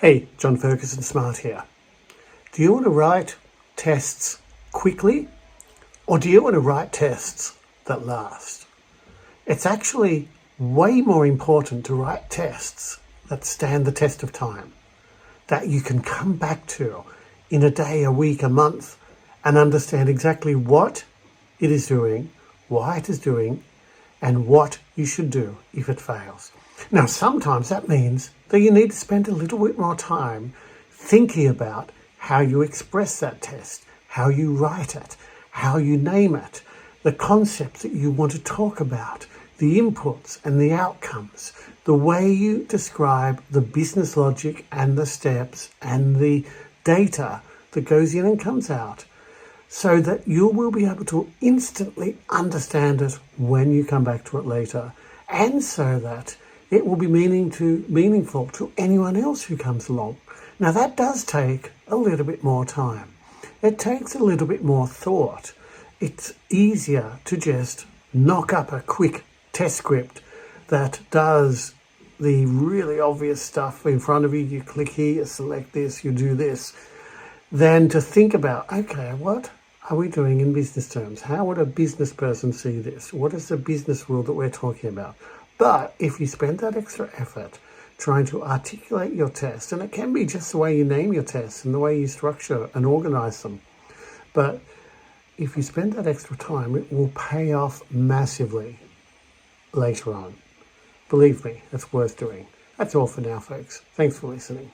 Hey, John Ferguson Smart here. Do you want to write tests quickly, or do you want to write tests that last? It's actually way more important to write tests that stand the test of time, that you can come back to in a day, a week, a month, and understand exactly what it is doing, why it is doing, and what you should do if it fails. Now, sometimes that means that you need to spend a little bit more time thinking about how you express that test, how you write it, how you name it, the concepts that you want to talk about, the inputs and the outcomes, the way you describe the business logic and the steps and the data that goes in and comes out, so that you will be able to instantly understand it when you come back to it later, and so that it will be meaningful to anyone else who comes along. Now, that does take a little bit more time. It takes a little bit more thought. It's easier to just knock up a quick test script that does the really obvious stuff in front of you. You click here, you select this, you do this, than to think about, okay, what are we doing in business terms? How would a business person see this? What is the business rule that we're talking about? But if you spend that extra effort trying to articulate your test, and it can be just the way you name your tests and the way you structure and organize them, but if you spend that extra time, it will pay off massively later on. Believe me, it's worth doing. That's all for now, folks. Thanks for listening.